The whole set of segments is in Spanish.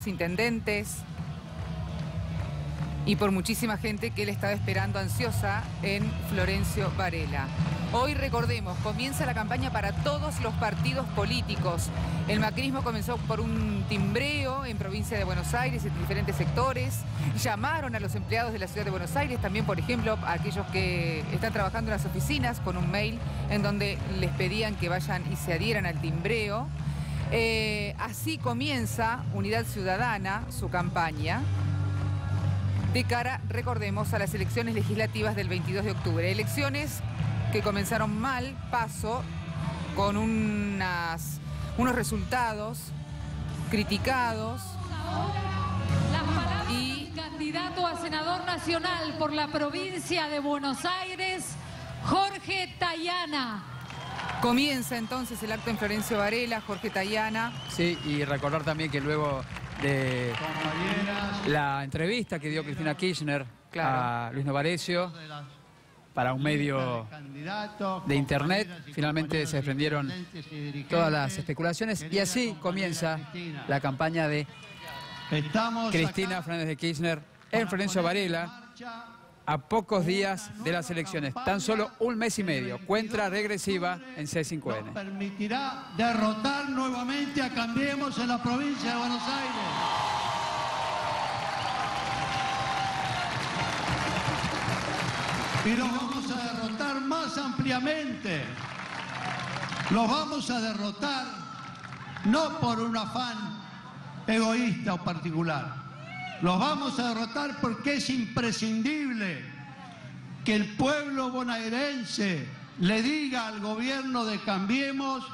intendentes y por muchísima gente que él estaba esperando ansiosa en Florencio Varela. Hoy, recordemos, comienza la campaña para todos los partidos políticos. El macrismo comenzó por un timbreo en provincia de Buenos Aires, en diferentes sectores. Llamaron a los empleados de la ciudad de Buenos Aires, también, por ejemplo, a aquellos que están trabajando en las oficinas, con un mail en donde les pedían que vayan y se adhieran al timbreo. Así comienza Unidad Ciudadana su campaña de cara, recordemos, a las elecciones legislativas del 22 de octubre. Elecciones que comenzaron mal, paso, con unos resultados criticados. Las palabras del candidato a senador nacional por la provincia de Buenos Aires, Jorge Tayana. Comienza entonces el acto en Florencio Varela, Jorge Tayana. Sí, y recordar también que luego de la entrevista que dio Cristina Kirchner a Luis Novarecio para un medio de internet, finalmente se desprendieron todas las especulaciones y así comienza la campaña de Cristina Fernández de Kirchner en Florencio Varela a pocos días de las elecciones. Tan solo un mes y medio, cuenta regresiva en C5N. Nos permitirá derrotar nuevamente a Cambiemos en la provincia de Buenos Aires. Y los vamos a derrotar más ampliamente. Los vamos a derrotar no por un afán egoísta o particular. Los vamos a derrotar porque es imprescindible que el pueblo bonaerense le diga al gobierno de Cambiemos: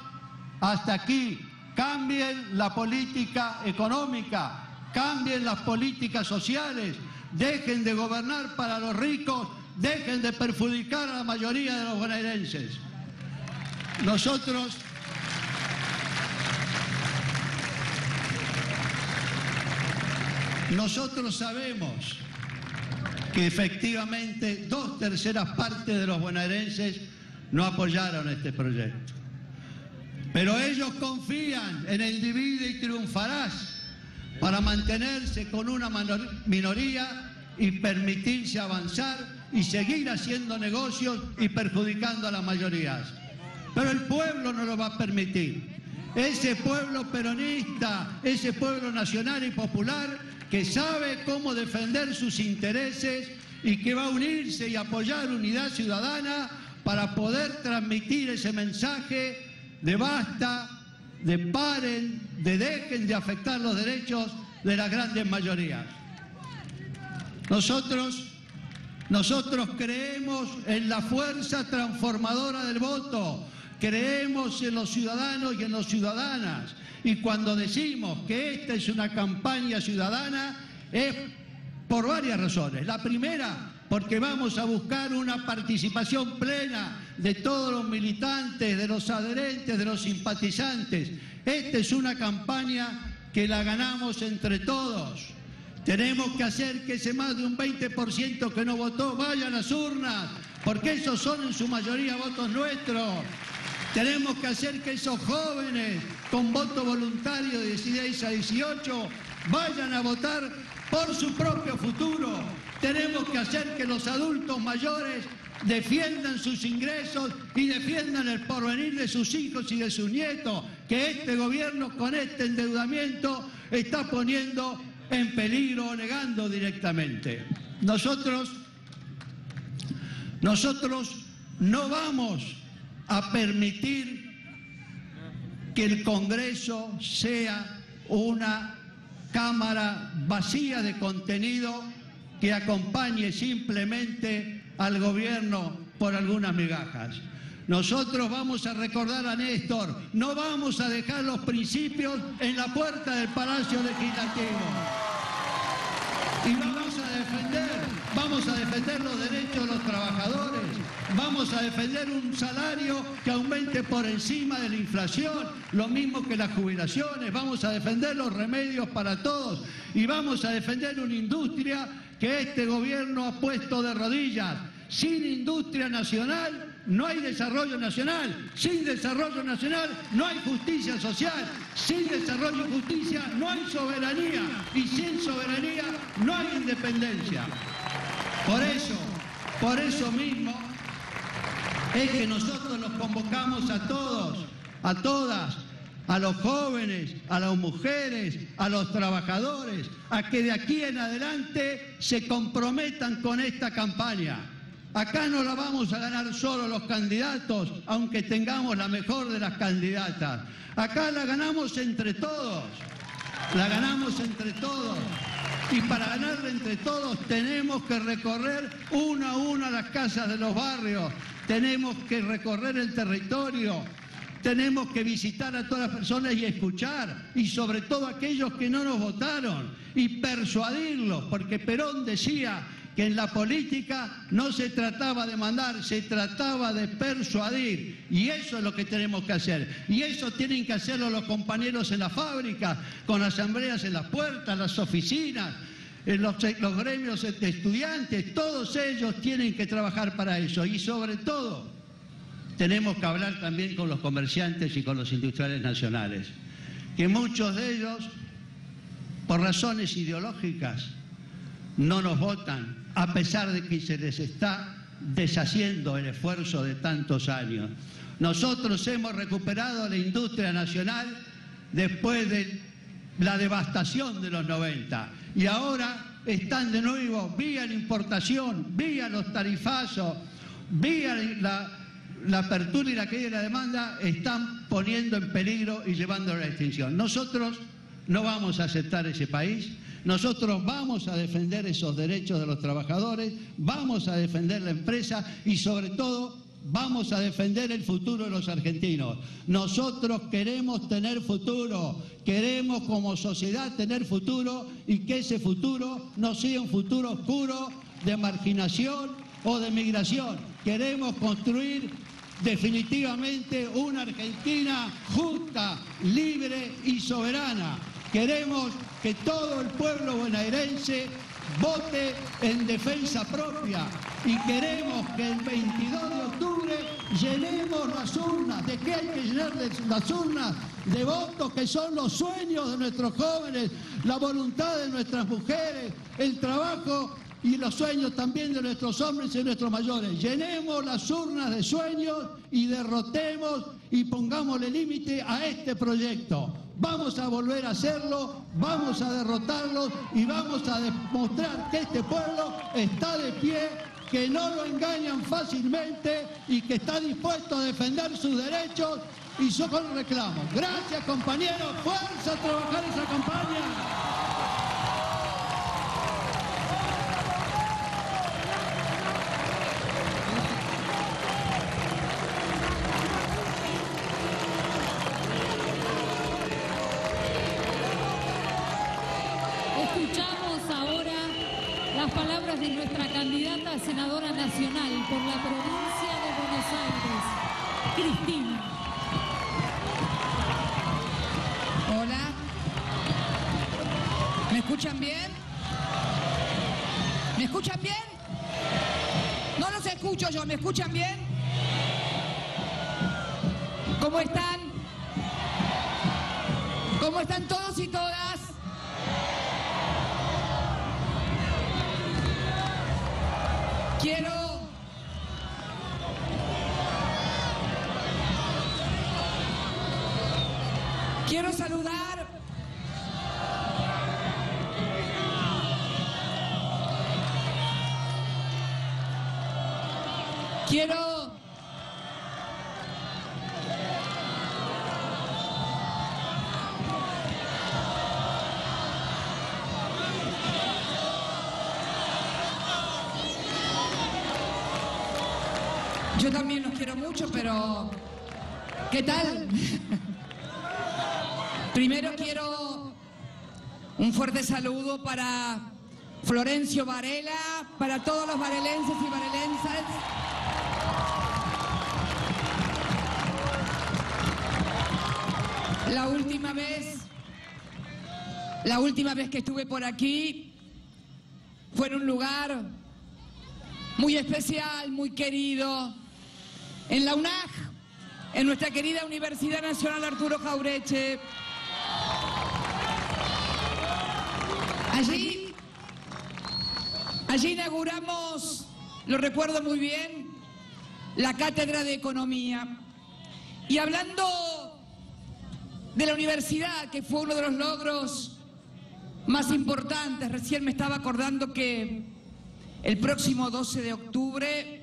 hasta aquí, cambien la política económica, cambien las políticas sociales, dejen de gobernar para los ricos, dejen de perjudicar a la mayoría de los bonaerenses. Nosotros sabemos que efectivamente 2/3 partes de los bonaerenses no apoyaron este proyecto. Pero ellos confían en el divide y triunfarás para mantenerse con una minoría y permitirse avanzar y seguir haciendo negocios y perjudicando a las mayorías. Pero el pueblo no lo va a permitir. Ese pueblo peronista, ese pueblo nacional y popular que sabe cómo defender sus intereses y que va a unirse y apoyar Unidad Ciudadana para poder transmitir ese mensaje de basta, de paren, de dejen de afectar los derechos de las grandes mayorías. Nosotros creemos en la fuerza transformadora del voto, creemos en los ciudadanos y en las ciudadanas. Y cuando decimos que esta es una campaña ciudadana es por varias razones. La primera, porque vamos a buscar una participación plena de todos los militantes, de los adherentes, de los simpatizantes. Esta es una campaña que la ganamos entre todos. Tenemos que hacer que ese más de un 20% que no votó vaya a las urnas, porque esos son en su mayoría votos nuestros. Tenemos que hacer que esos jóvenes con voto voluntario de 16 a 18 vayan a votar por su propio futuro. Tenemos que hacer que los adultos mayores defiendan sus ingresos y defiendan el porvenir de sus hijos y de sus nietos, que este gobierno con este endeudamiento está poniendo en peligro o negando directamente. Nosotros no vamos a permitir que el Congreso sea una cámara vacía de contenido que acompañe simplemente al gobierno por algunas migajas. Nosotros vamos a recordar a Néstor, no vamos a dejar los principios en la puerta del Palacio Legislativo. Y vamos a defender los derechos de los trabajadores, vamos a defender un salario que aumente por encima de la inflación, lo mismo que las jubilaciones, vamos a defender los remedios para todos y vamos a defender una industria que este gobierno ha puesto de rodillas. Sin industria nacional no hay desarrollo nacional. Sin desarrollo nacional no hay justicia social. Sin desarrollo y justicia no hay soberanía. Y sin soberanía no hay independencia. Por eso mismo es que nosotros los convocamos a todos, a todas, a los jóvenes, a las mujeres, a los trabajadores, a que de aquí en adelante se comprometan con esta campaña. Acá no la vamos a ganar solo los candidatos, aunque tengamos la mejor de las candidatas. Acá la ganamos entre todos, la ganamos entre todos. Y para ganarla entre todos tenemos que recorrer una a una las casas de los barrios, tenemos que recorrer el territorio, tenemos que visitar a todas las personas y escuchar, y sobre todo a aquellos que no nos votaron, y persuadirlos, porque Perón decía que en la política no se trataba de mandar, se trataba de persuadir, y eso es lo que tenemos que hacer, y eso tienen que hacerlo los compañeros en la fábrica, con asambleas en las puertas, las oficinas, en los gremios de estudiantes, todos ellos tienen que trabajar para eso, y sobre todo tenemos que hablar también con los comerciantes y con los industriales nacionales, que muchos de ellos, por razones ideológicas, no nos votan, a pesar de que se les está deshaciendo el esfuerzo de tantos años. Nosotros hemos recuperado la industria nacional después de la devastación de los 90 y ahora están de nuevo vía la importación, vía los tarifazos, vía la apertura y la caída de la demanda, están poniendo en peligro y llevándolo a la extinción. Nosotros no vamos a aceptar ese país. Nosotros vamos a defender esos derechos de los trabajadores, vamos a defender la empresa y sobre todo vamos a defender el futuro de los argentinos. Nosotros queremos tener futuro, queremos como sociedad tener futuro y que ese futuro no sea un futuro oscuro de marginación o de migración. Queremos construir definitivamente una Argentina justa, libre y soberana. Queremos que todo el pueblo bonaerense vote en defensa propia y queremos que el 22 de octubre llenemos las urnas. ¿De qué hay que llenar las urnas? De votos que son los sueños de nuestros jóvenes, la voluntad de nuestras mujeres, el trabajo y los sueños también de nuestros hombres y de nuestros mayores. Llenemos las urnas de sueños y derrotemos y pongámosle límite a este proyecto. Vamos a volver a hacerlo, vamos a derrotarlos y vamos a demostrar que este pueblo está de pie, que no lo engañan fácilmente y que está dispuesto a defender sus derechos y sus reclamos. Gracias, compañeros, fuerza a trabajar esa campaña. Escuchamos ahora las palabras de nuestra candidata a senadora nacional por la provincia de Buenos Aires, Cristina. Hola. ¿Me escuchan bien? ¿Me escuchan bien? No los escucho yo, ¿me escuchan bien? ¿Cómo están? ¿Cómo están todos y todas? Quiero saludar yo también los quiero mucho, pero ¿qué tal? Primero quiero un fuerte saludo para Florencio Varela, para todos los varelenses y varelensas. La última vez que estuve por aquí fue en un lugar muy especial, muy querido, en la UNAG, en nuestra querida Universidad Nacional Arturo Jauretche. Allí inauguramos, lo recuerdo muy bien, la Cátedra de Economía. Y hablando de la universidad, que fue uno de los logros más importantes, recién me estaba acordando que el próximo 12 de octubre,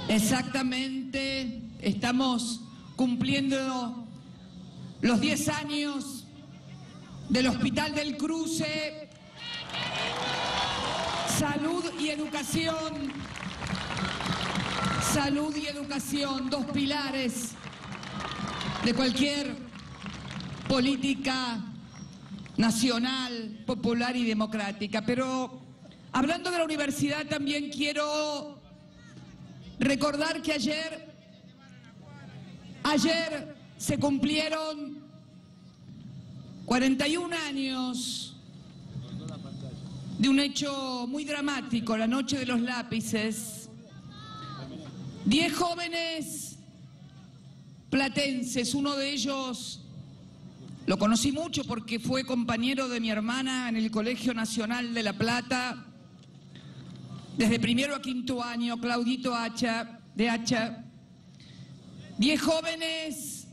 exactamente, estamos cumpliendo los 10 años del Hospital del Cruce. Salud y educación. Salud y educación, dos pilares de cualquier política nacional, popular y democrática. Pero hablando de la universidad, también quiero recordar que ayer se cumplieron 41 años de un hecho muy dramático, la Noche de los Lápices. 10 jóvenes platenses, uno de ellos lo conocí mucho porque fue compañero de mi hermana en el Colegio Nacional de La Plata, desde primero a quinto año, Claudito Hacha, de Hacha. 10 jóvenes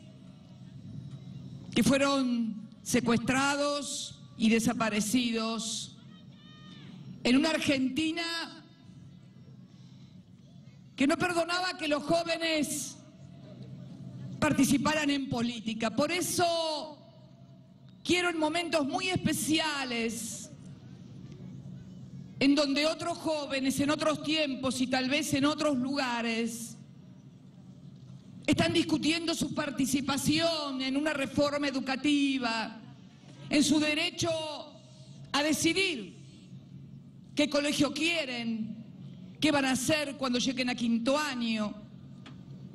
que fueron secuestrados y desaparecidos en una Argentina que no perdonaba que los jóvenes participaran en política. Por eso quiero, en momentos muy especiales, en donde otros jóvenes, en otros tiempos y tal vez en otros lugares, están discutiendo su participación en una reforma educativa, en su derecho a decidir qué colegio quieren, qué van a hacer cuando lleguen a quinto año.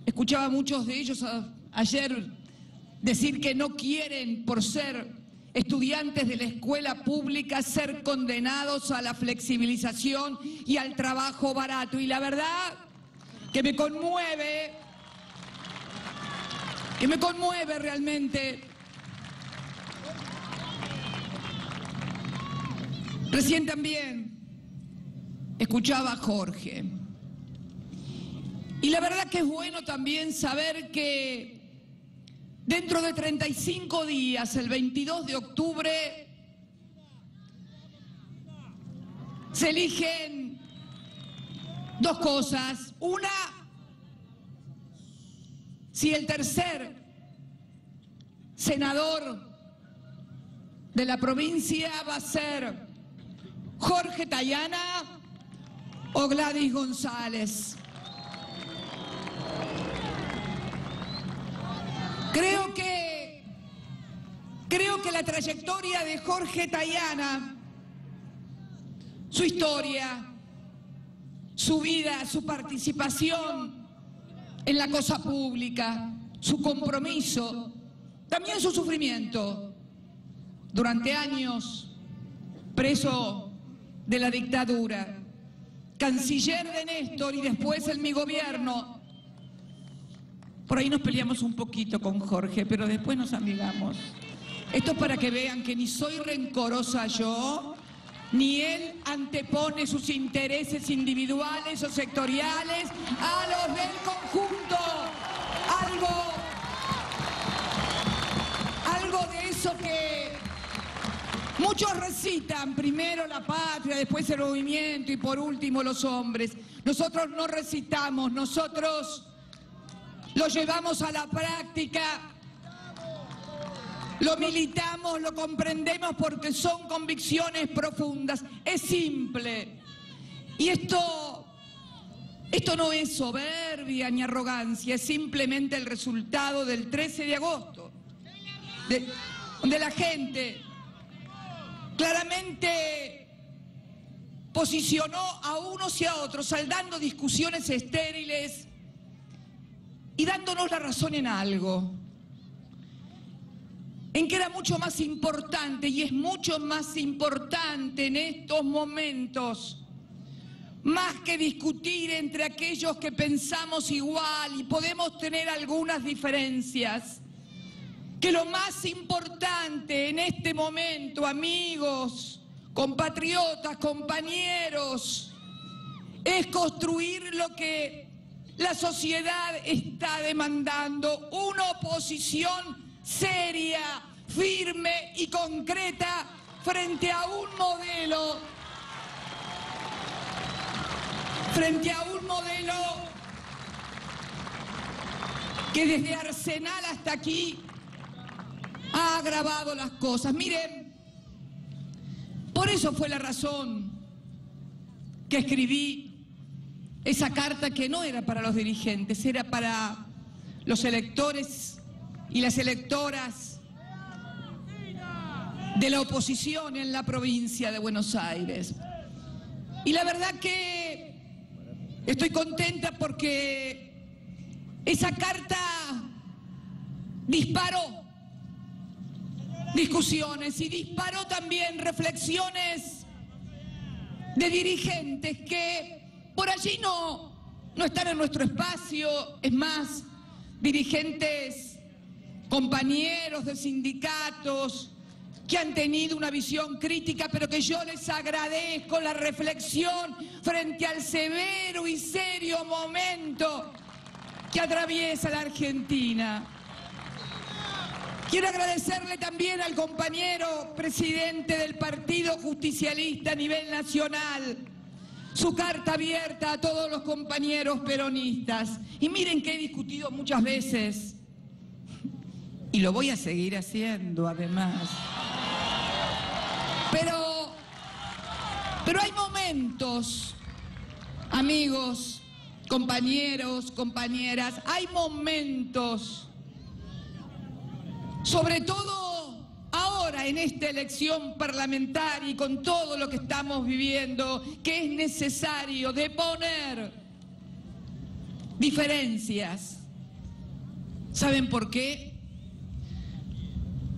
Escuchaba a muchos de ellos ayer decir que no quieren, por ser estudiantes de la escuela pública, ser condenados a la flexibilización y al trabajo barato. Y la verdad que me conmueve realmente. Recién también escuchaba a Jorge. Y la verdad que es bueno también saber que dentro de 35 días, el 22 de octubre, se eligen dos cosas. Una, si el tercer senador de la provincia va a ser Jorge Tayana o Gladys González. Creo que la trayectoria de Jorge Tayana, su historia, su vida, su participación en la cosa pública, su compromiso, también su sufrimiento, durante años preso de la dictadura, canciller de Néstor y después en mi gobierno. Por ahí nos peleamos un poquito con Jorge, pero después nos amigamos. Esto es para que vean que ni soy rencorosa yo, ni él antepone sus intereses individuales o sectoriales a los del conjunto. Algo de eso que muchos recitan, primero la patria, después el movimiento y por último los hombres. Nosotros no recitamos, nosotros lo llevamos a la práctica, lo militamos, lo comprendemos porque son convicciones profundas. Es simple. Y esto no es soberbia ni arrogancia, es simplemente el resultado del 13 de agosto, donde la gente claramente posicionó a unos y a otros, saldando discusiones estériles y dándonos la razón en algo, en que era mucho más importante, y es mucho más importante en estos momentos, más que discutir entre aquellos que pensamos igual y podemos tener algunas diferencias, que lo más importante en este momento, amigos, compatriotas, compañeros, es construir lo que la sociedad está demandando, una oposición seria, firme y concreta frente a un modelo que desde Arsenal hasta aquí ha agravado las cosas. Miren, por eso fue la razón que escribí esa carta que no era para los dirigentes, era para los electores y las electoras de la oposición en la provincia de Buenos Aires. Y la verdad que estoy contenta porque esa carta disparó discusiones y disparó también reflexiones de dirigentes que por allí no están en nuestro espacio, es más, dirigentes, compañeros de sindicatos que han tenido una visión crítica, pero que yo les agradezco la reflexión frente al severo y serio momento que atraviesa la Argentina. Quiero agradecerle también al compañero presidente del Partido Justicialista a nivel nacional, su carta abierta a todos los compañeros peronistas. Y miren que he discutido muchas veces, y lo voy a seguir haciendo además. Pero hay momentos, amigos, compañeros, compañeras, hay momentos, sobre todo ahora en esta elección parlamentaria y con todo lo que estamos viviendo, que es necesario deponer diferencias. ¿Saben por qué?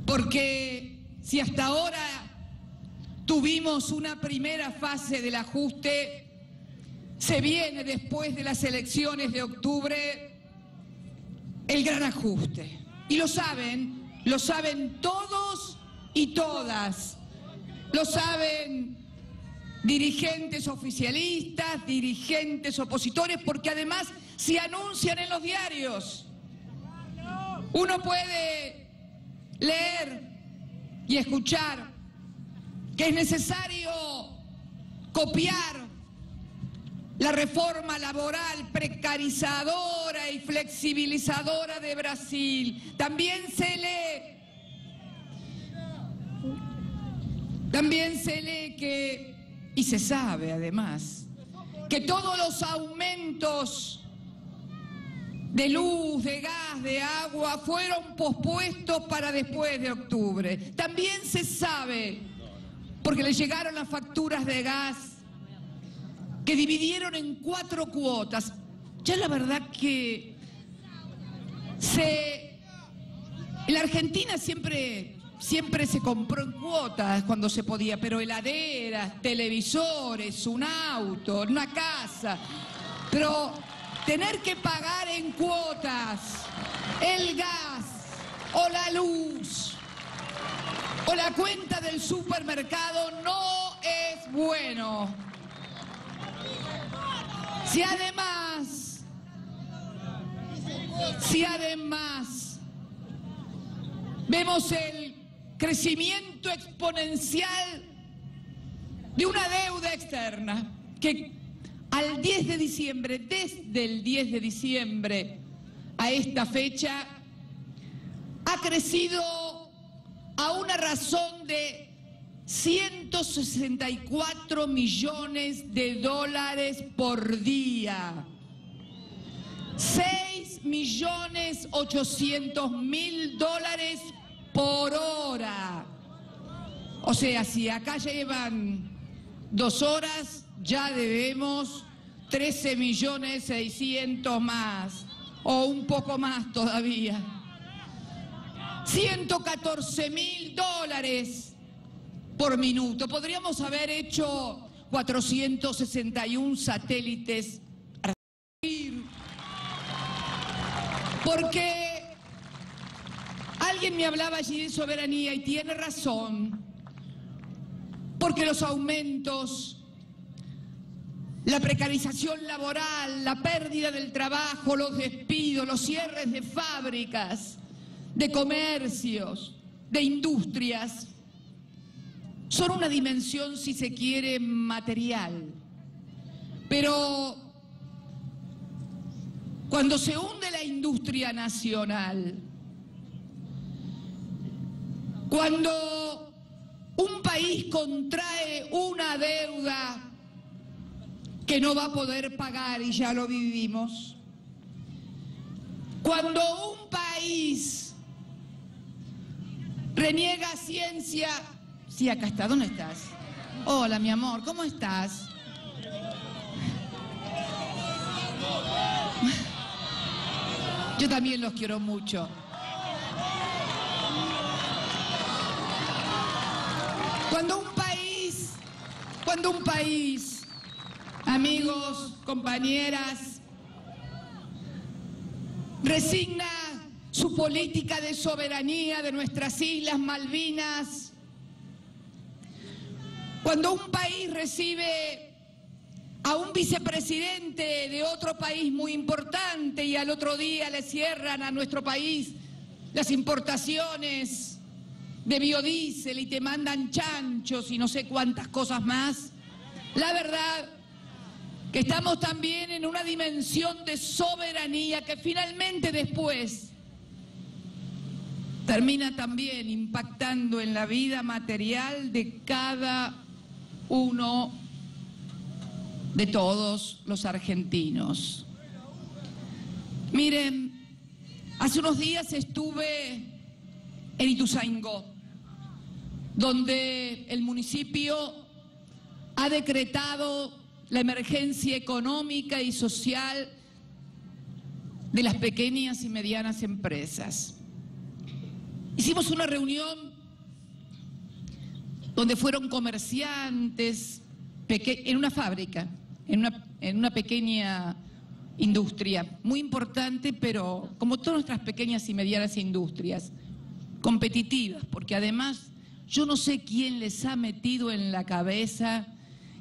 Porque si hasta ahora tuvimos una primera fase del ajuste, se viene después de las elecciones de octubre el gran ajuste. Y lo saben todos y todas. Lo saben dirigentes oficialistas, dirigentes opositores, porque además se anuncian en los diarios. Uno puede leer y escuchar que es necesario copiar la reforma laboral precarizadora y flexibilizadora de Brasil. También se lee que, y se sabe además, que todos los aumentos de luz, de gas, de agua fueron pospuestos para después de octubre. También se sabe, porque le llegaron las facturas de gas, que dividieron en 4 cuotas. Ya la verdad que en la Argentina siempre se compró en cuotas cuando se podía, pero heladeras, televisores, un auto, una casa. Pero tener que pagar en cuotas el gas o la luz o la cuenta del supermercado no es bueno. Si además vemos el crecimiento exponencial de una deuda externa que al 10 de diciembre, desde el 10 de diciembre a esta fecha, ha crecido a una razón de 164 millones de dólares por día. 6.800.000 dólares por hora. O sea, si acá llevan 2 horas, ya debemos 13.600.000 más, o un poco más todavía. 114.000 dólares por minuto. Podríamos haber hecho 461 satélites. Porque alguien me hablaba allí de soberanía y tiene razón, porque los aumentos, la precarización laboral, la pérdida del trabajo, los despidos, los cierres de fábricas, de comercios, de industrias, son una dimensión, si se quiere, material. Pero cuando se hunde la industria nacional, cuando un país contrae una deuda que no va a poder pagar, y ya lo vivimos, cuando un país reniega ciencia... Sí, acá está, ¿dónde estás? Hola, mi amor, ¿cómo estás? Yo también los quiero mucho. Cuando un país, amigos, compañeras, resigna su política de soberanía de nuestras Islas Malvinas, cuando un país recibe a un vicepresidente de otro país muy importante y al otro día le cierran a nuestro país las importaciones de biodiesel y te mandan chanchos y no sé cuántas cosas más, la verdad que estamos también en una dimensión de soberanía que finalmente después termina también impactando en la vida material de cada uno de todos los argentinos. Miren, hace unos días estuve en Ituzaingó, donde el municipio ha decretado la emergencia económica y social de las pequeñas y medianas empresas. Hicimos una reunión donde fueron comerciantes, en una fábrica, en una pequeña industria, muy importante, pero como todas nuestras pequeñas y medianas industrias, competitivas, porque además yo no sé quién les ha metido en la cabeza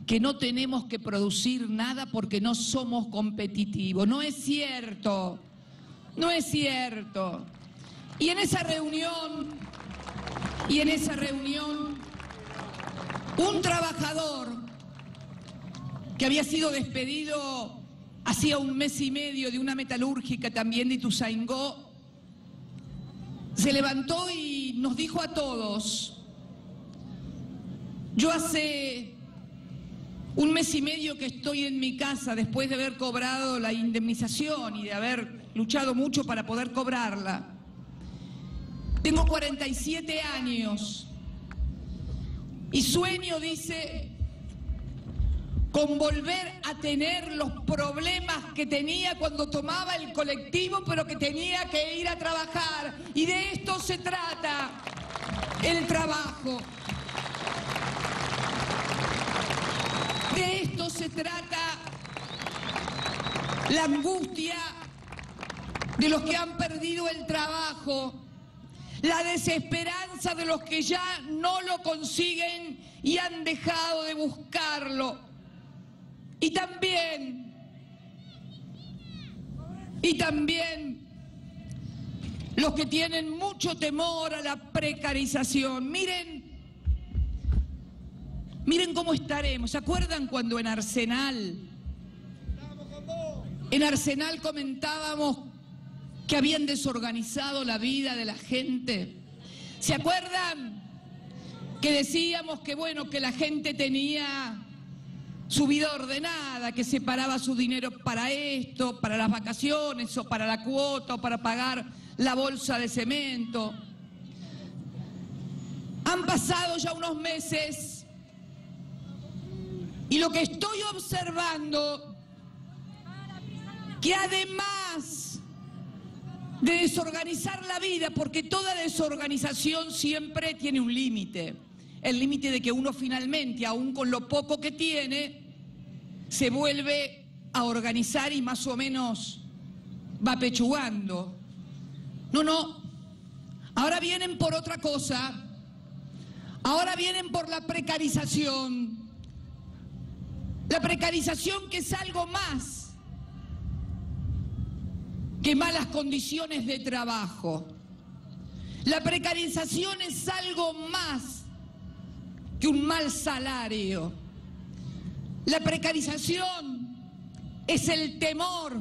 que no tenemos que producir nada porque no somos competitivos. No es cierto, no es cierto. Y en esa reunión, un trabajador que había sido despedido hacía un mes y medio de una metalúrgica también de Ituzaingó, se levantó y nos dijo a todos: yo hace un mes y medio que estoy en mi casa después de haber cobrado la indemnización y de haber luchado mucho para poder cobrarla. Tengo 47 años y sueño, dice, con volver a tener los problemas que tenía cuando tomaba el colectivo, pero que tenía que ir a trabajar. Y de esto se trata el trabajo. De esto se trata la angustia de los que han perdido el trabajo, la desesperanza de los que ya no lo consiguen y han dejado de buscarlo. Y también los que tienen mucho temor a la precarización. Miren cómo estaremos. ¿Se acuerdan cuando en Arsenal comentábamos que habían desorganizado la vida de la gente? ¿Se acuerdan que decíamos que bueno, que la gente tenía su vida ordenada, que separaba su dinero para esto, para las vacaciones o para la cuota o para pagar la bolsa de cemento? Han pasado ya unos meses y lo que estoy observando, que además de desorganizar la vida, porque toda desorganización siempre tiene un límite. el límite de que uno finalmente, aún con lo poco que tiene, se vuelve a organizar y más o menos va pechugando. No, ahora vienen por otra cosa, ahora vienen por la precarización. La precarización, que es algo más que malas condiciones de trabajo. La precarización es algo más que un mal salario. La precarización es el temor,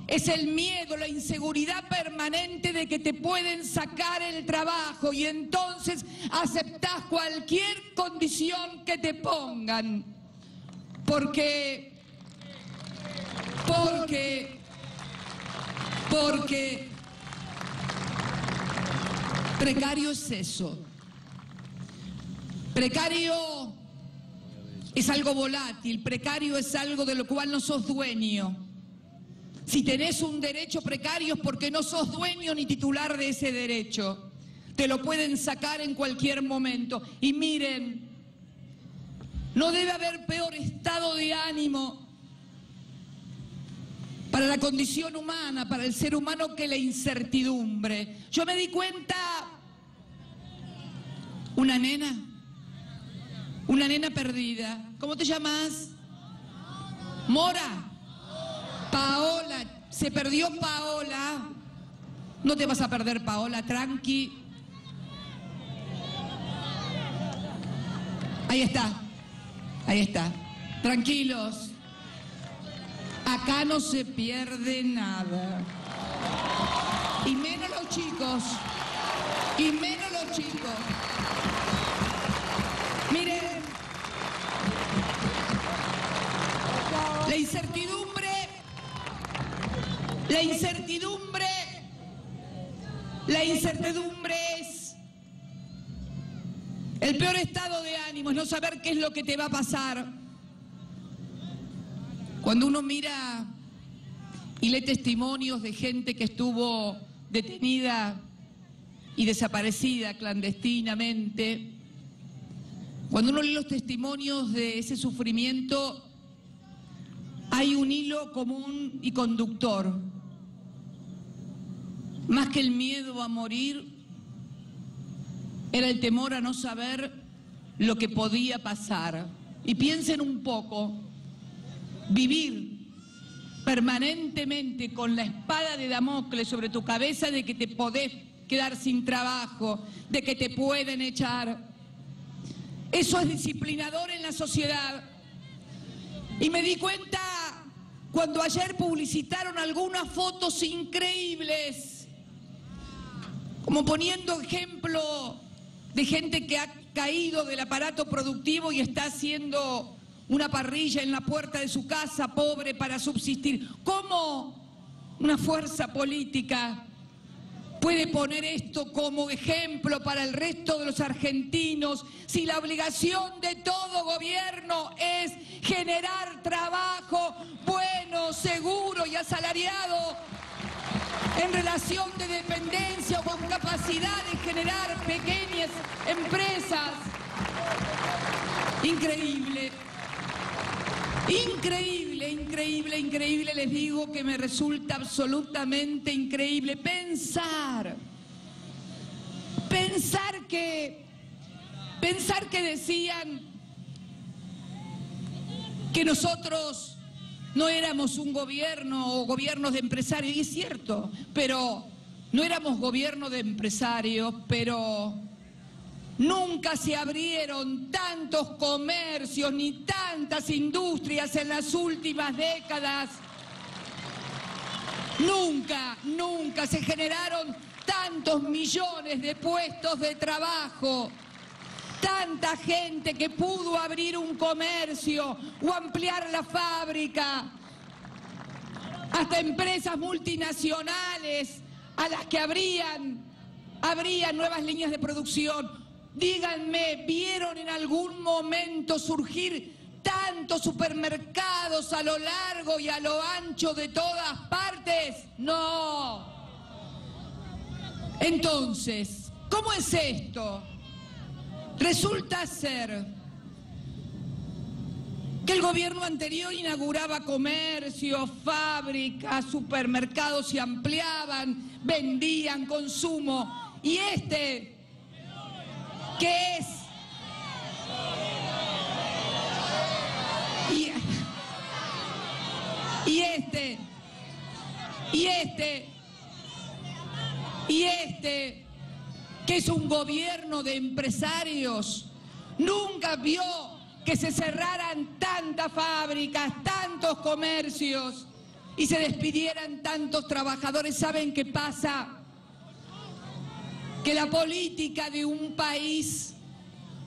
es el miedo, la inseguridad permanente de que te pueden sacar el trabajo y entonces aceptás cualquier condición que te pongan. Porque precario es eso. Precario es algo volátil, precario es algo de lo cual no sos dueño. Si tenés un derecho precario es porque no sos dueño ni titular de ese derecho. Te lo pueden sacar en cualquier momento. Y miren, no debe haber peor estado de ánimo para la condición humana, para el ser humano, que la incertidumbre. Yo me di cuenta, una nena perdida. ¿Cómo te llamas? Mora. Paola. Se perdió Paola. No te vas a perder, Paola, tranqui. Ahí está. Ahí está. Tranquilos. Acá no se pierde nada. Y menos los chicos. Y menos los chicos. Miren. La incertidumbre es el peor estado de ánimo, es no saber qué es lo que te va a pasar. Cuando uno mira y lee testimonios de gente que estuvo detenida y desaparecida clandestinamente, cuando uno lee los testimonios de ese sufrimiento, hay un hilo común y conductor. Más que el miedo a morir, era el temor a no saber lo que podía pasar. Y piensen un poco, vivir permanentemente con la espada de Damocles sobre tu cabeza de que te podés quedar sin trabajo, de que te pueden echar. Eso es disciplinador en la sociedad. Y me di cuenta cuando ayer publicitaron algunas fotos increíbles, como poniendo ejemplo de gente que ha caído del aparato productivo y está haciendo una parrilla en la puerta de su casa, pobre, para subsistir. ¿Cómo una fuerza política puede poner esto como ejemplo para el resto de los argentinos si la obligación de todo gobierno es generar trabajo bueno, seguro y asalariado en relación de dependencia o con capacidad de generar pequeñas empresas? Increíble. Increíble, les digo que me resulta absolutamente increíble pensar que decían que nosotros no éramos un gobierno o gobiernos de empresarios, y es cierto, pero no éramos gobierno de empresarios, pero nunca se abrieron tantos comercios ni tantas industrias en las últimas décadas. Nunca se generaron tantos millones de puestos de trabajo. Tanta gente que pudo abrir un comercio o ampliar la fábrica. Hasta empresas multinacionales a las que abrían nuevas líneas de producción. Díganme, ¿vieron en algún momento surgir tantos supermercados a lo largo y a lo ancho de todas partes? No. Entonces, ¿cómo es esto? Resulta ser que el gobierno anterior inauguraba comercios, fábricas, supermercados se ampliaban, vendían consumo, y este, que es que es un gobierno de empresarios, nunca vio que se cerraran tantas fábricas, tantos comercios y se despidieran tantos trabajadores. ¿Saben qué pasa? Que la política de un país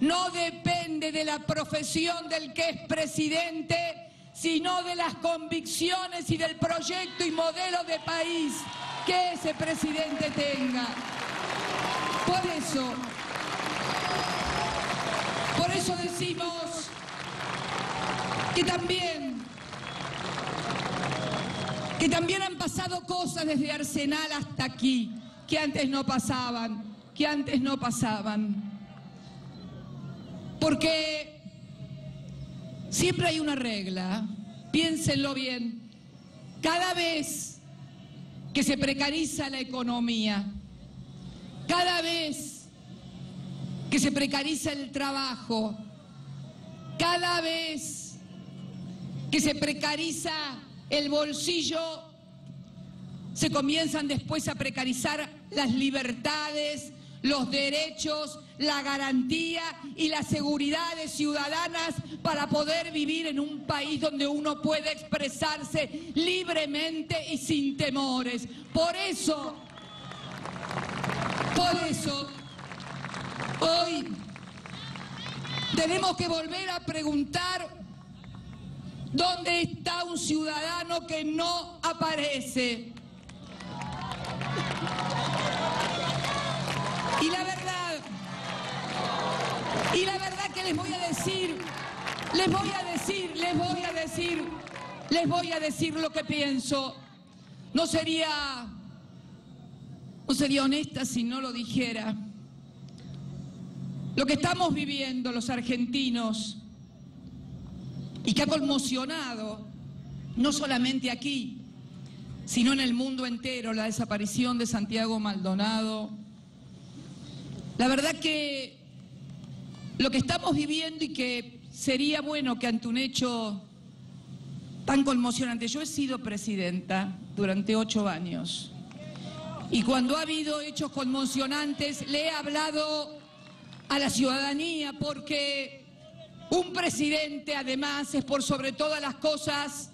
no depende de la profesión del que es presidente, sino de las convicciones y del proyecto y modelo de país que ese presidente tenga. Por eso decimos que también han pasado cosas desde Arsenal hasta aquí, que antes no pasaban. Porque siempre hay una regla, piénsenlo bien, cada vez que se precariza la economía, cada vez que se precariza el trabajo, cada vez que se precariza el bolsillo, se comienzan después a precarizar las libertades, los derechos, la garantía y las seguridades ciudadanas para poder vivir en un país donde uno puede expresarse libremente y sin temores. Por eso, hoy tenemos que volver a preguntar dónde está un ciudadano que no aparece. Y la verdad que les voy a decir lo que pienso. No sería honesta si no lo dijera. Lo que estamos viviendo los argentinos y que ha conmocionado no solamente aquí, sino en el mundo entero, la desaparición de Santiago Maldonado. La verdad que lo que estamos viviendo y que sería bueno que ante un hecho tan conmocionante, yo he sido presidenta durante 8 años y cuando ha habido hechos conmocionantes le he hablado a la ciudadanía porque un presidente además es por sobre todas las cosas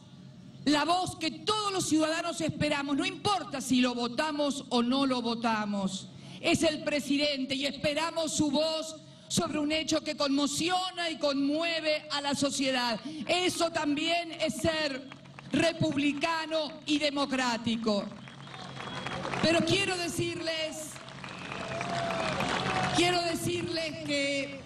la voz que todos los ciudadanos esperamos, no importa si lo votamos o no lo votamos. Es el presidente y esperamos su voz sobre un hecho que conmociona y conmueve a la sociedad. Eso también es ser republicano y democrático. Pero quiero decirles que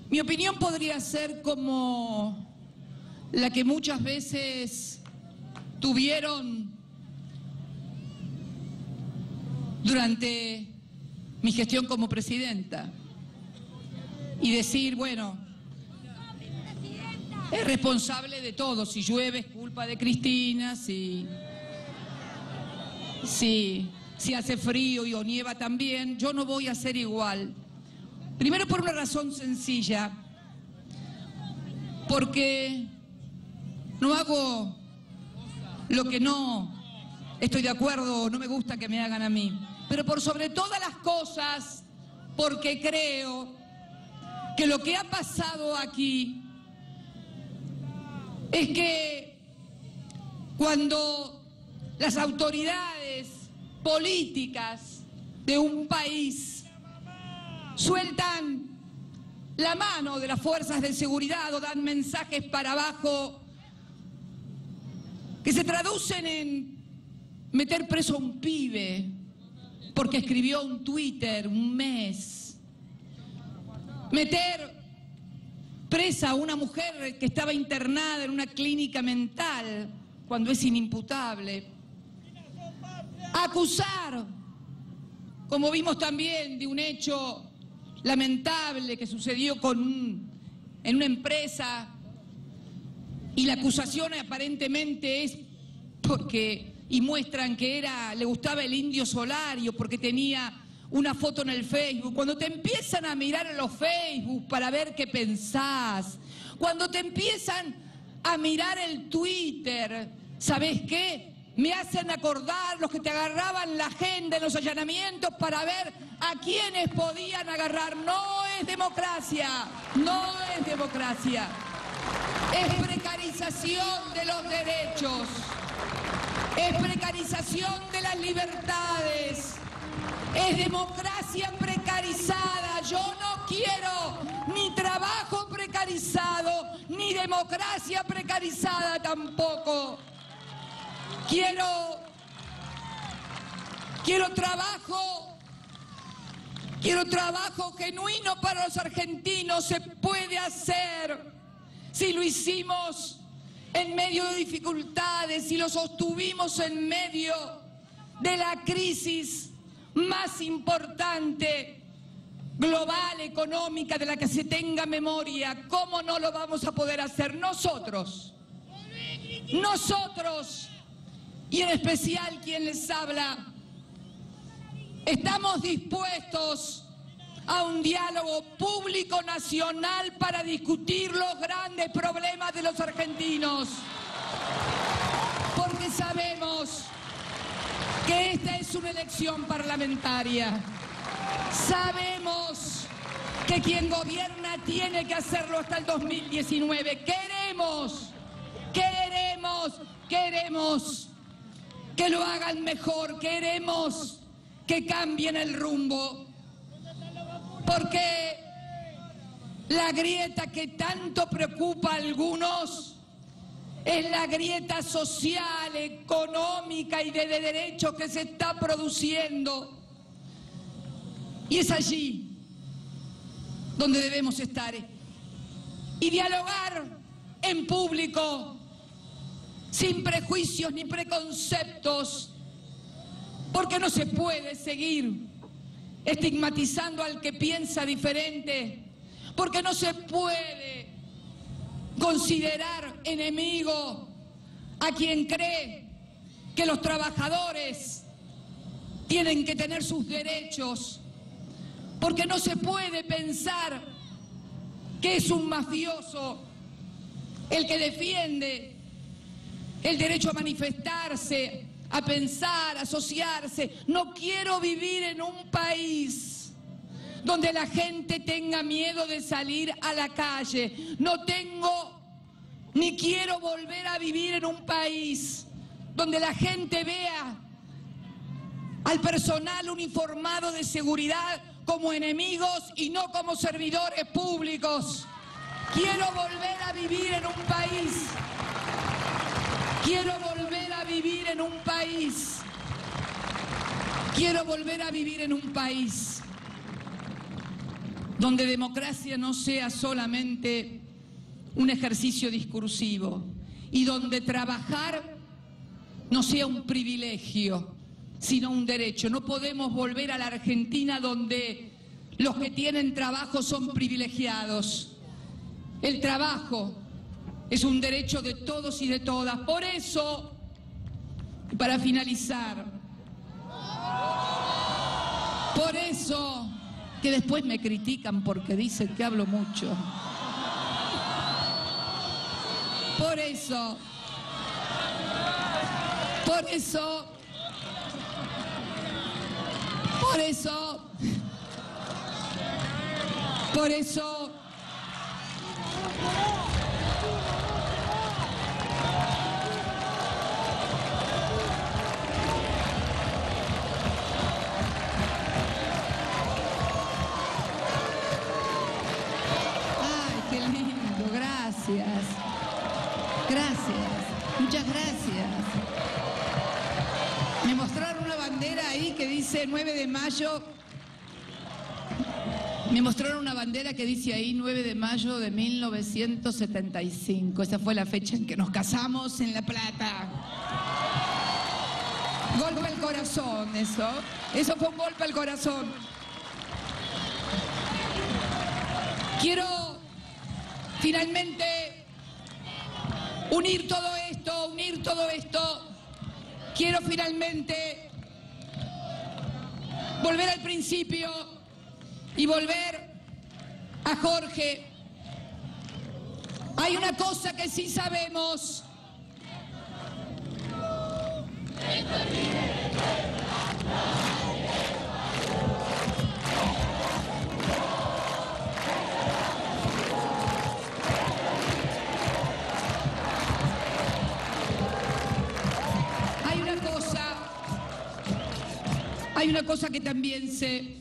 mi opinión podría ser como la que muchas veces tuvieron durante mi gestión como presidenta y decir, bueno, es responsable de todo, si llueve es culpa de Cristina, si hace frío y o nieva también, yo no voy a ser igual. Primero por una razón sencilla, porque no hago lo que no estoy de acuerdo o no me gusta que me hagan a mí. Pero por sobre todas las cosas, porque creo que lo que ha pasado aquí es que cuando las autoridades políticas de un país sueltan la mano de las fuerzas de seguridad o dan mensajes para abajo que se traducen en meter preso a un pibe porque escribió un Twitter un mes, meter presa a una mujer que estaba internada en una clínica mental cuando es inimputable, acusar, como vimos también, de un hecho lamentable que sucedió en una empresa, y la acusación aparentemente es porque, y muestran que le gustaba el Indio Solario porque tenía una foto en el Facebook. Cuando te empiezan a mirar en los Facebook para ver qué pensás, cuando te empiezan a mirar el Twitter, ¿sabés qué? Me hacen acordar los que te agarraban la agenda en los allanamientos para ver a quiénes podían agarrar. No es democracia, no es democracia. Es precarización de los derechos, es precarización de las libertades, es democracia precarizada. Yo no quiero ni trabajo precarizado, ni democracia precarizada tampoco. Quiero trabajo genuino para los argentinos. Se puede hacer si lo hicimos en medio de dificultades, si lo sostuvimos en medio de la crisis más importante global, económica, de la que se tenga memoria. ¿Cómo no lo vamos a poder hacer nosotros? Nosotros, y en especial quien les habla, estamos dispuestos a un diálogo público nacional para discutir los grandes problemas de los argentinos, porque sabemos que esta es una elección parlamentaria. Sabemos que quien gobierna tiene que hacerlo hasta el 2019. Queremos que lo hagan mejor, queremos que cambien el rumbo, porque la grieta que tanto preocupa a algunos es la grieta social, económica y de derechos que se está produciendo. Y es allí donde debemos estar y dialogar en público, sin prejuicios ni preconceptos, porque no se puede seguir estigmatizando al que piensa diferente, porque no se puede considerar enemigo a quien cree que los trabajadores tienen que tener sus derechos, porque no se puede pensar que es un mafioso el que defiende el derecho a manifestarse, a pensar, a asociarse. No quiero vivir en un país donde la gente tenga miedo de salir a la calle. No tengo ni quiero volver a vivir en un país donde la gente vea al personal uniformado de seguridad como enemigos y no como servidores públicos. Quiero volver a vivir en un país. Quiero volver a vivir en un país. Quiero volver a vivir en un país donde democracia no sea solamente un ejercicio discursivo y donde trabajar no sea un privilegio, sino un derecho. No podemos volver a la Argentina donde los que tienen trabajo son privilegiados. El trabajo es un derecho de todos y de todas. Por eso, para finalizar, por eso, que después me critican porque dicen que hablo mucho. Por eso, Muchas gracias. Me mostraron una bandera ahí que dice 9 de mayo. Me mostraron una bandera que dice ahí 9 de mayo de 1975. Esa fue la fecha en que nos casamos en La Plata. Golpe al corazón, eso. Eso fue un golpe al corazón. Quiero finalmente unir todo esto. Quiero finalmente volver al principio y volver a Jorge. Hay una cosa que sí sabemos. Hay una cosa que también sé,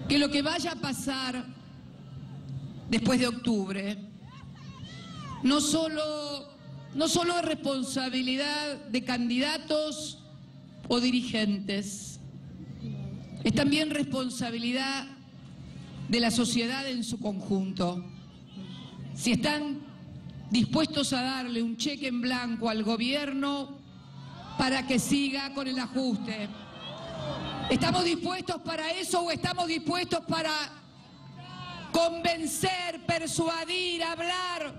que lo que vaya a pasar después de octubre no solo es responsabilidad de candidatos o dirigentes, es también responsabilidad de la sociedad en su conjunto. Si están dispuestos a darle un cheque en blanco al gobierno para que siga con el ajuste. ¿Estamos dispuestos para eso o estamos dispuestos para convencer, persuadir, hablar,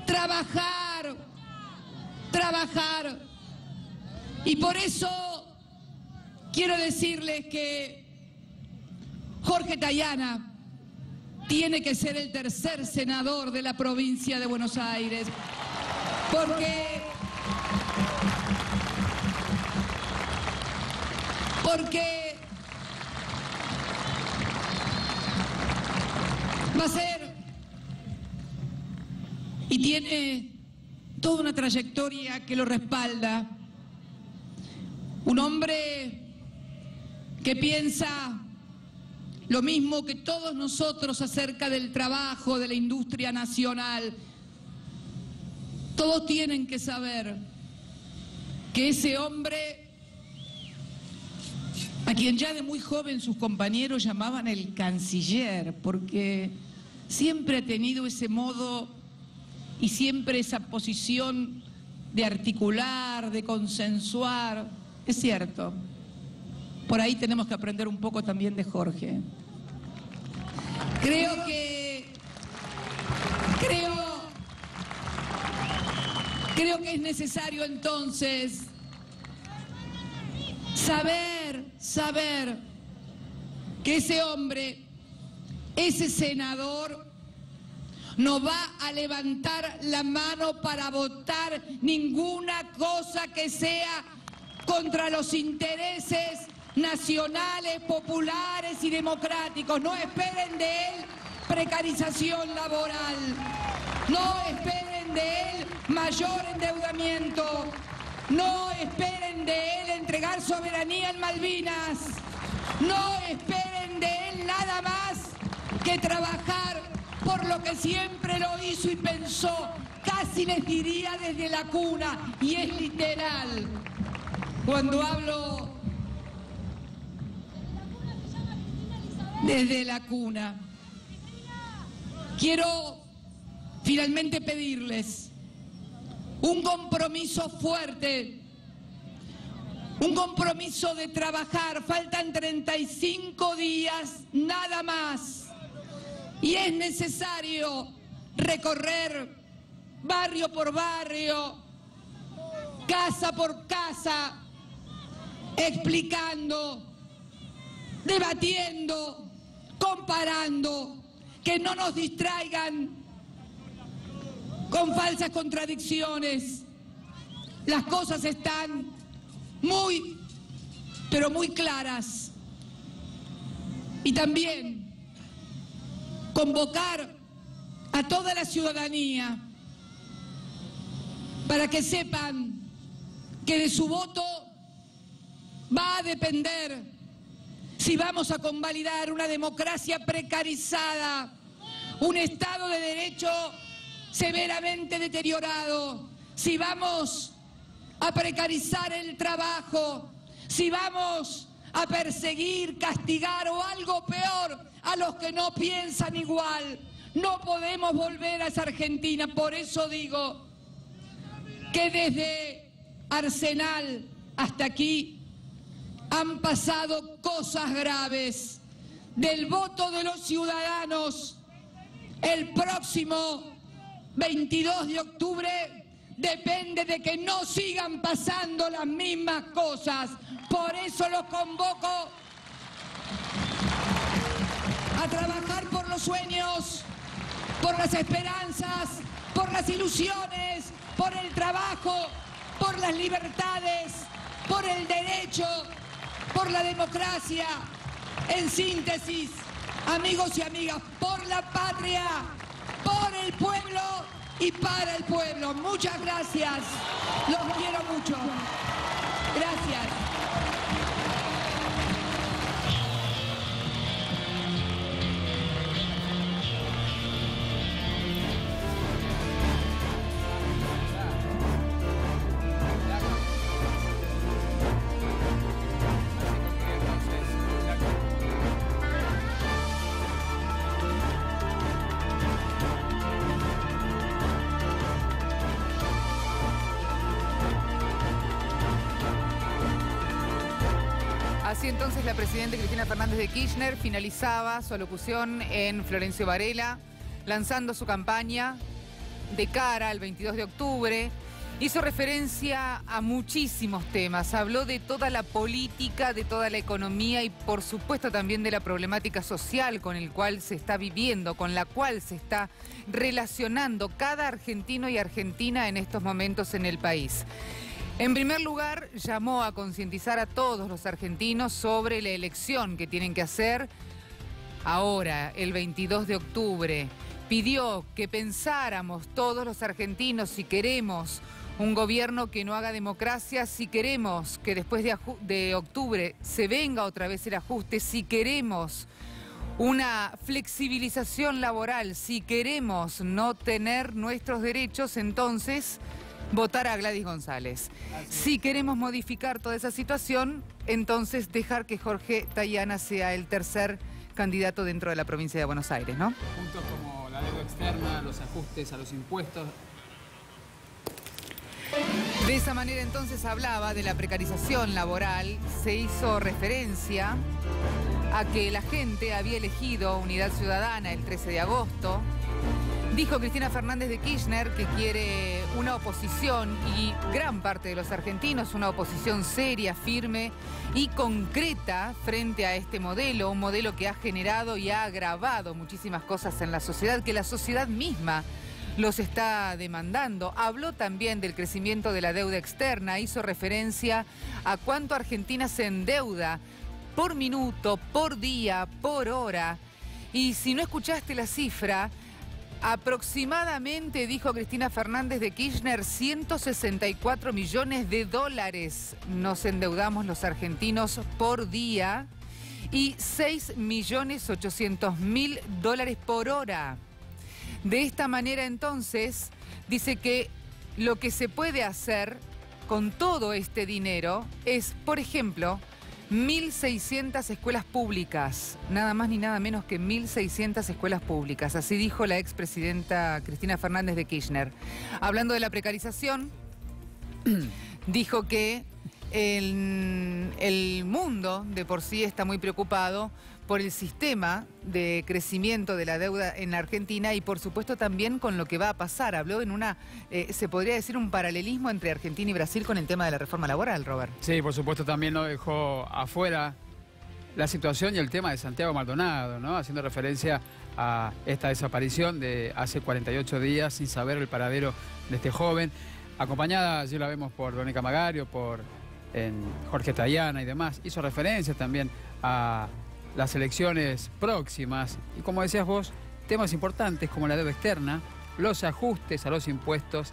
trabajar? Y por eso quiero decirles que Jorge Tayana tiene que ser el tercer senador de la provincia de Buenos Aires, porque va a ser y tiene toda una trayectoria que lo respalda. Un hombre que piensa lo mismo que todos nosotros acerca del trabajo de la industria nacional. Todos tienen que saber que ese hombre, a quien ya de muy joven sus compañeros llamaban el canciller, porque siempre ha tenido ese modo y siempre esa posición de articular, de consensuar. Es cierto, por ahí tenemos que aprender un poco también de Jorge. Creo que es necesario entonces saber que ese hombre, ese senador, no va a levantar la mano para votar ninguna cosa que sea contra los intereses nacionales, populares y democráticos. No esperen de él precarización laboral. No esperen de él mayor endeudamiento. No esperen de él entregar soberanía en Malvinas. No esperen de él nada más que trabajar por lo que siempre lo hizo y pensó, casi les diría desde la cuna, y es literal. Cuando hablo desde la cuna, quiero finalmente pedirles un compromiso fuerte, un compromiso de trabajar. Faltan 35 días nada más y es necesario recorrer barrio por barrio, casa por casa, explicando, debatiendo, comparando, que no nos distraigan con falsas contradicciones. Las cosas están muy, pero muy claras. Y también convocar a toda la ciudadanía para que sepan que de su voto va a depender si vamos a convalidar una democracia precarizada, un Estado de Derecho severamente deteriorado, si vamos a precarizar el trabajo, si vamos a perseguir, castigar o algo peor a los que no piensan igual, no podemos volver a esa Argentina. Por eso digo que desde Arsenal hasta aquí han pasado cosas graves. Del voto de los ciudadanos el próximo 22 de octubre depende de que no sigan pasando las mismas cosas. Por eso los convoco a trabajar por los sueños, por las esperanzas, por las ilusiones, por el trabajo, por las libertades, por el derecho, por la democracia. En síntesis, amigos y amigas, por la patria, por el pueblo y para el pueblo. Muchas gracias. Los quiero mucho. Gracias. Así entonces la presidenta Cristina Fernández de Kirchner finalizaba su alocución en Florencio Varela, lanzando su campaña de cara al 22 de octubre. Hizo referencia a muchísimos temas, habló de toda la política, de toda la economía y por supuesto también de la problemática social con el cual se está viviendo, con la cual se está relacionando cada argentino y argentina en estos momentos en el país. En primer lugar, llamó a concientizar a todos los argentinos sobre la elección que tienen que hacer ahora, el 22 de octubre. Pidió que pensáramos todos los argentinos si queremos un gobierno que no haga democracia, si queremos que después de octubre se venga otra vez el ajuste, si queremos una flexibilización laboral, si queremos no tener nuestros derechos, entonces votar a Gladys González. Si queremos modificar toda esa situación, entonces dejar que Jorge Tayana sea el tercer candidato dentro de la provincia de Buenos Aires, ¿no? Puntos como la deuda externa, los ajustes a los impuestos. De esa manera entonces hablaba de la precarización laboral, se hizo referencia a que la gente había elegido Unidad Ciudadana el 13 de agosto. Dijo Cristina Fernández de Kirchner que quiere una oposición y gran parte de los argentinos, una oposición seria, firme y concreta frente a este modelo, un modelo que ha generado y ha agravado muchísimas cosas en la sociedad, que la sociedad misma los está demandando. Habló también del crecimiento de la deuda externa, hizo referencia a cuánto Argentina se endeuda por minuto, por día, por hora. Y si no escuchaste la cifra, aproximadamente, dijo Cristina Fernández de Kirchner, 164 millones de dólares nos endeudamos los argentinos por día y 6.800.000 dólares por hora. De esta manera, entonces, dice que lo que se puede hacer con todo este dinero es, por ejemplo, 1.600 escuelas públicas, nada más ni nada menos que 1.600 escuelas públicas. Así dijo la expresidenta Cristina Fernández de Kirchner. Hablando de la precarización, dijo que el mundo de por sí está muy preocupado por el sistema de crecimiento de la deuda en la Argentina y por supuesto también con lo que va a pasar. Habló en una, se podría decir, un paralelismo entre Argentina y Brasil con el tema de la reforma laboral, Robert. Sí, por supuesto también no dejó afuera la situación y el tema de Santiago Maldonado, ¿no? Haciendo referencia a esta desaparición de hace 48 días sin saber el paradero de este joven. Acompañada, allí la vemos por Verónica Magario, por Jorge Tayana y demás. Hizo referencia también a las elecciones próximas y, como decías vos, temas importantes como la deuda externa, los ajustes a los impuestos,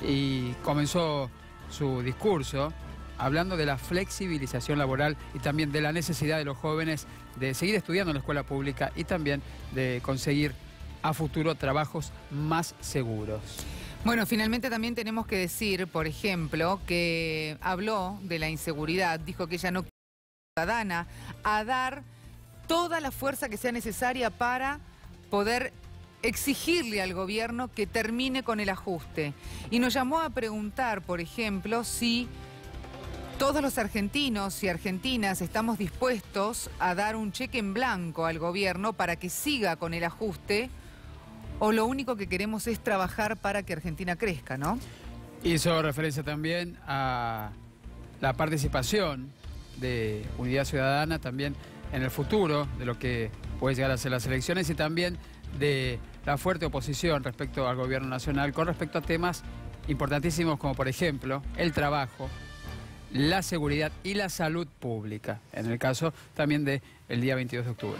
y comenzó su discurso hablando de la flexibilización laboral y también de la necesidad de los jóvenes de seguir estudiando en la escuela pública y también de conseguir a futuro trabajos más seguros. Bueno, finalmente también tenemos que decir, por ejemplo, que habló de la inseguridad, dijo que ella no quiere ciudadana a dar toda la fuerza que sea necesaria para poder exigirle al gobierno que termine con el ajuste. Y nos llamó a preguntar, por ejemplo, si todos los argentinos y argentinas estamos dispuestos a dar un cheque en blanco al gobierno para que siga con el ajuste, o lo único que queremos es trabajar para que Argentina crezca, ¿no? Hizo referencia también a la participación de Unidad Ciudadana también en el futuro de lo que puede llegar a ser las elecciones y también de la fuerte oposición respecto al gobierno nacional con respecto a temas importantísimos como por ejemplo el trabajo, la seguridad y la salud pública, en el caso también del día 22 de octubre.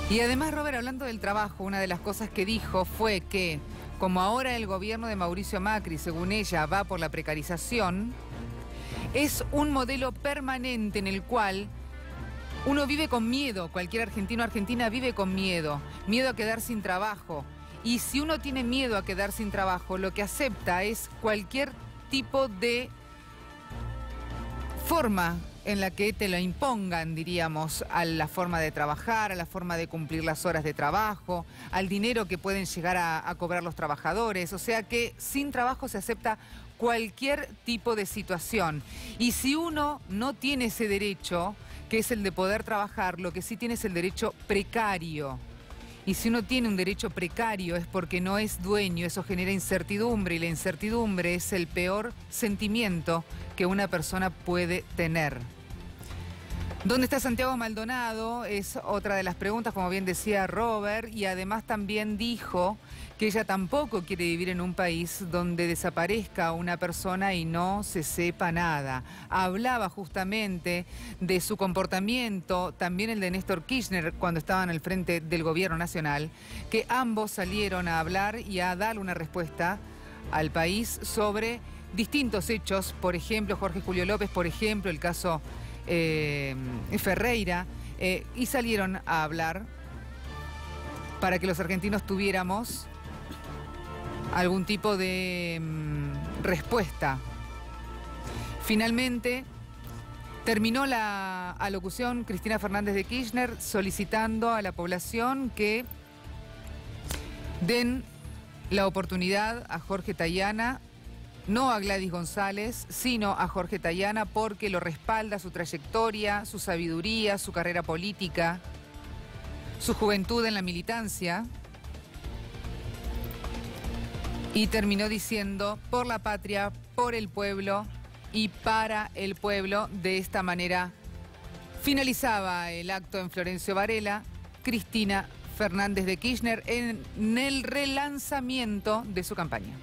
Y además, Robert, hablando del trabajo, una de las cosas que dijo fue que, como ahora el gobierno de Mauricio Macri, según ella, va por la precarización, es un modelo permanente en el cual uno vive con miedo, cualquier argentino o argentina vive con miedo, miedo a quedar sin trabajo. Y si uno tiene miedo a quedar sin trabajo, lo que acepta es cualquier tipo de forma en la que te lo impongan, diríamos, a la forma de trabajar, a la forma de cumplir las horas de trabajo, al dinero que pueden llegar a cobrar los trabajadores. O sea que sin trabajo se acepta cualquier tipo de situación. Y si uno no tiene ese derecho, que es el de poder trabajar, lo que sí tiene es el derecho precario. Y si uno tiene un derecho precario es porque no es dueño, eso genera incertidumbre y la incertidumbre es el peor sentimiento que una persona puede tener. ¿Dónde está Santiago Maldonado? Es otra de las preguntas, como bien decía Robert, y además también dijo que ella tampoco quiere vivir en un país donde desaparezca una persona y no se sepa nada. Hablaba justamente de su comportamiento, también el de Néstor Kirchner cuando estaban al frente del gobierno nacional, que ambos salieron a hablar y a dar una respuesta al país sobre distintos hechos, por ejemplo, Jorge Julio López, por ejemplo, el caso Ferreira, y salieron a hablar para que los argentinos tuviéramos algún tipo de respuesta. Finalmente, terminó la alocución Cristina Fernández de Kirchner solicitando a la población que den la oportunidad a Jorge Tayana, no a Gladys González, sino a Jorge Tayana, porque lo respalda su trayectoria, su sabiduría, su carrera política, su juventud en la militancia. Y terminó diciendo, por la patria, por el pueblo y para el pueblo. De esta manera finalizaba el acto en Florencio Varela, Cristina Fernández de Kirchner en el relanzamiento de su campaña.